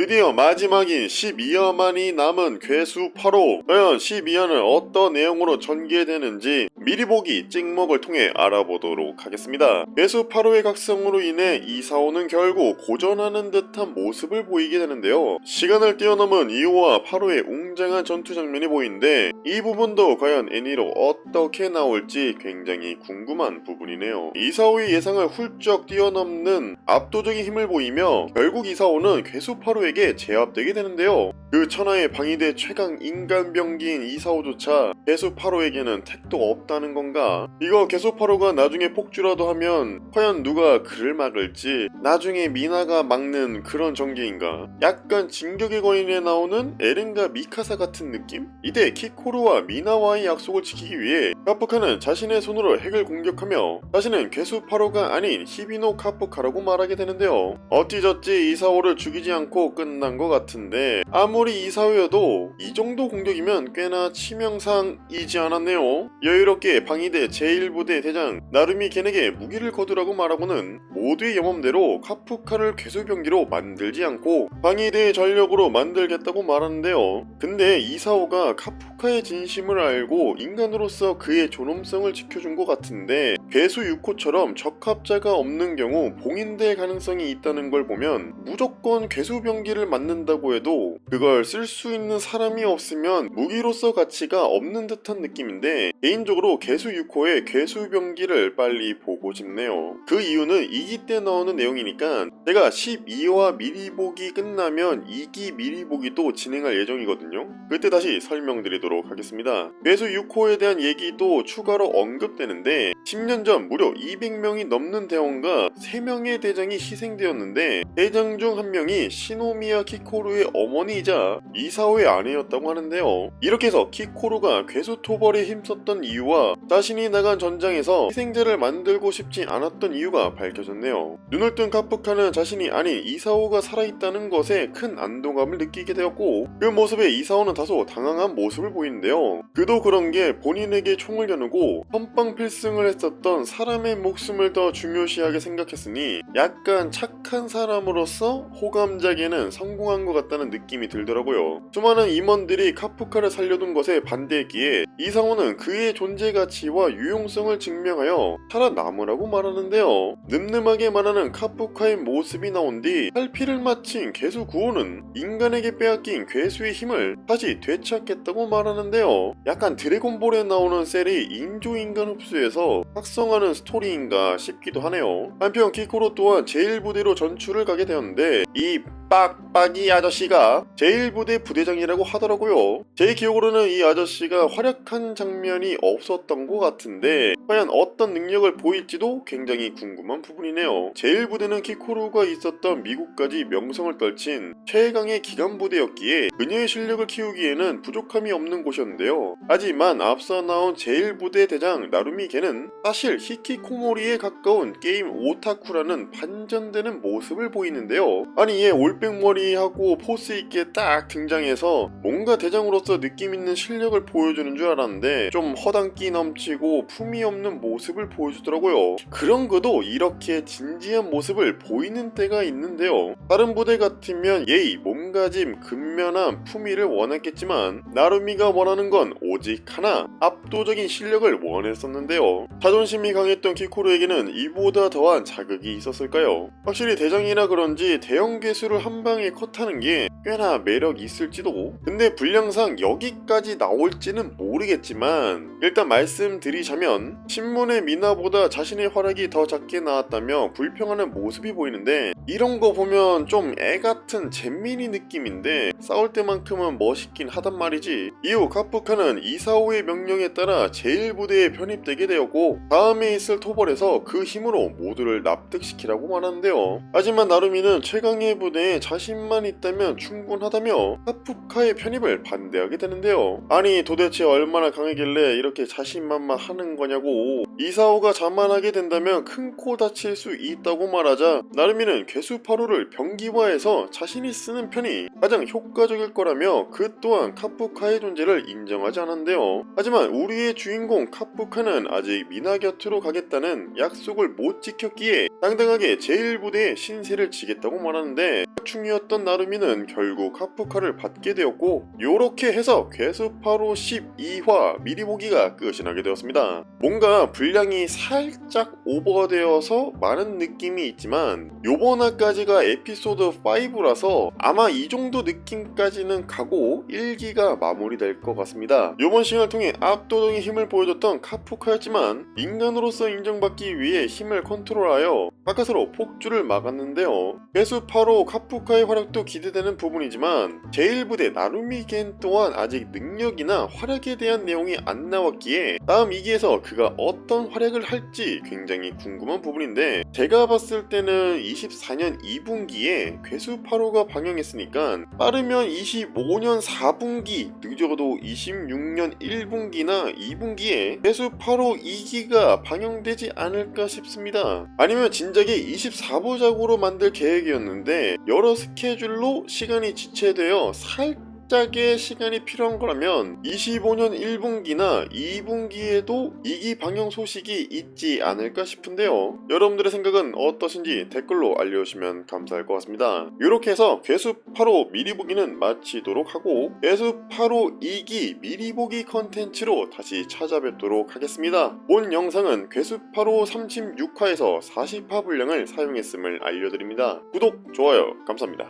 드디어 마지막인 12화만이 남은 괴수 8호. 과연 12화는 어떤 내용으로 전개되는지 미리 보기 찍먹을 통해 알아보도록 하겠습니다. 괴수 8호의 각성으로 인해 이사오는 결국 고전하는 듯한 모습을 보이게 되는데요. 시간을 뛰어넘은 2호와 8호의 웅장한 전투 장면이 보이는데 이 부분도 과연 애니로 어떻게 나올지 굉장히 궁금한 부분이네요. 이사오의 예상을 훌쩍 뛰어넘는 압도적인 힘을 보이며 결국 이사오는 괴수 8호에게 제압되게 되는데요. 그 천하의 방위대 최강 인간병기인 이사오조차 괴수 8호에게는 택도 없다는 건가? 이거 괴수 8호가 나중에 폭주라도 하면 과연 누가 그를 막을지, 나중에 미나가 막는 그런 전개인가? 약간 진격의 거인에 나오는 에렌과 미카사 같은 느낌? 이때 키코루와 미나와의 약속을 지키기 위해 카프카는 자신의 손으로 핵을 공격하며 자신은 괴수 8호가 아닌 히비노 카프카라고 말하게 되는데요. 어찌저찌 이사오를 죽이지 않고 끝난 것 같은데 아무리 이사오여도 이 정도 공격이면 꽤나 치명상이지 않았네요. 여유롭게 방위대 제1부대 대장 나루미 겐에게 무기를 거두라고 말하고는 모두의 염원대로 카프카를 괴수병기로 만들지 않고 방위대의 전력으로 만들겠다고 말하는데요. 근데 이사오가 카프카의 진심을 알고 인간으로서 그의 존엄성을 지켜준 것 같은데 괴수 6호처럼 적합자가 없는 경우 봉인될 가능성이 있다는 걸 보면 무조건 괴수병기를 만든다고 해도 그걸 쓸 수 있는 사람이 없으면 무기로서 가치가 없는 듯한 느낌인데 개인적으로 괴수 6호의 괴수병기를 빨리 보고 싶네요. 그 이유는 2기 때 나오는 내용이니까 제가 12화 미리 보기 끝나면 2기 미리 보기도 진행할 예정이거든요. 그때 다시 설명드리도록 하겠습니다. 괴수 6호에 대한 얘기도 추가로 언급되는데 10년 전 무려 200명이 넘는 대원과 3명의 대장이 희생되었는데 대장 중 한 명이 시노미야 키코루의 어머니이자 이사오의 아내였다고 하는데요. 이렇게 해서 키코루가 괴수 토벌에 힘썼던 이유와 자신이 나간 전장에서 희생자를 만들고 싶지 않았던 이유가 밝혀졌네요. 눈을 뜬 카프카는 자신이 아닌 이사오가 살아있다는 것에 큰 안도감을 느끼게 되었고 그 모습에 이사오는 다소 당황한 모습을 보이는데요. 그도 그런 게 본인에게 총을 겨누고 선빵 필승을 했었던 사람의 목숨을 더 중요시하게 생각했으니 약간 착한 사람으로서 호감작에는 성공한 것 같다는 느낌이 들더라고요. 수많은 임원들이 카프카를 살려둔 것에 반대했기에 이사오는 그의 존재 가치와 유용성을 증명하여 살아남으라고 말하는데요. 늠름하게 말하는 카프카의 모습이 나온 뒤 탈피를 마친 괴수 9호는 인간에게 빼앗긴 괴수의 힘을 다시 되찾겠다고 말하는데요. 약간 드래곤볼에 나오는 셀이 인조인간 흡수해서 각성하는 스토리인가 싶기도 하네요. 한편 키코로 또한 제1부대로 전출을 가게 되었는데 이 빡빡이 아저씨가 제1부대 부대장이라고 하더라고요. 제 기억으로는 이 아저씨가 활약한 장면이 없었던 것 같은데 과연 어떤 능력을 보일지도 굉장히 궁금한 부분이네요. 제1부대는 키코루가 있었던 미국까지 명성을 떨친 최강의 기관부대였기에 그녀의 실력을 키우기에는 부족함이 없는 곳이었는데요. 하지만 앞서 나온 제1부대 대장 나루미 겐은 사실 히키코모리에 가까운 게임 오타쿠라는 반전되는 모습을 보이는데요. 아니 얘 올백머리하고 포스 있게 딱 등장해서 뭔가 대장으로서 느낌 있는 실력을 보여주는 줄 알았는데 좀 허당끼 넘치고 품이 없는 모습을 보여주더라고요. 그런 그도 이렇게 진지한 모습을 보이는 때가 있는데요. 다른 부대 같으면 예의, 몸가짐, 근면함, 품위를 원했겠지만 나루미가 원하는 건 오직 하나, 압도적인 실력을 원했었는데요. 자존심이 강했던 키코루에게는 이보다 더한 자극이 있었을까요? 확실히 대장이라 그런지 대형 괴수를 한 방에 컷하는 게 꽤나 매력 있을지도. 근데 분량상 여기까지 나올지는 모르겠지만 일단 말씀드리자면 신문의 미나보다 자신의 활약이 더 작게 나왔다며 불평하는 모습이 보이는데 이런 거 보면 좀 애같은 잼민이 느낌인데 싸울 때만큼은 멋있긴 하단 말이지. 이후 카프카는 이사오의 명령에 따라 제1부대에 편입되게 되었고 다음에 있을 토벌에서 그 힘으로 모두를 납득시키라고 말하는데요. 하지만 나루미는 최강의 부대에 자신만 있다면 충분하다며 카프카의 편입을 반대하게 되는데요. 아니 도대체 얼마나 강하길래 이렇게 자신만만하는 거냐고. 이사오가 자만하게 된다면 큰 코 다칠 수 있다고 말하자 나루미는 괴수 8호를 병기화해서 자신이 쓰는 편이 가장 효과적일 거라며 그 또한 카프카의 존재를 인정하지 않았는데요. 하지만 우리의 주인공 카프카는 아직 미나 곁으로 가겠다는 약속을 못 지켰기에 당당하게 제1부대에 신세를 지겠다고 말하는데 대충이었던 나루미는 결국 카프카를 받게 되었고, 요렇게 해서 괴수파로 12화 미리보기가 끝이 나게 되었습니다. 뭔가 분량이 살짝 오버되어서 많은 느낌이 있지만 요번 화까지가 에피소드 5라서 아마 이 정도 느낌까지는 가고 1기가 마무리될 것 같습니다. 요번 시간을 통해 압도적인 힘을 보여줬던 카프카였지만 인간으로서 인정받기 위해 힘을 컨트롤하여 바깥으로 폭주를 막았는데요. 괴수파로 카프카의 활약도 기대되는 부분이지만 제1부대 나루미 겐 또한 아직 능력이나 활약에 대한 내용이 안 나왔기에 다음 2기에서 그가 어떤 활약을 할지 굉장히 궁금한 부분인데, 제가 봤을 때는 24년 2분기에 괴수파로가 방영했으니까 빠르면 25년 4분기, 늦어도 26년 1분기나 2분기에 괴수파로 2기가 방영되지 않을까 싶습니다. 아니면 진작에 24부작으로 만들 계획이었는데 여러 스케줄로 시간이 지체되어 살짝의 시간이 필요한 거라면 25년 1분기나 2분기에도 2기 방영 소식이 있지 않을까 싶은데요. 여러분들의 생각은 어떠신지 댓글로 알려주시면 감사할 것 같습니다. 이렇게 해서 괴수파로 미리보기는 마치도록 하고 괴수파로 2기 미리보기 컨텐츠로 다시 찾아뵙도록 하겠습니다. 본 영상은 괴수파로 36화에서 40화 분량을 사용했음을 알려드립니다. 구독, 좋아요 감사합니다.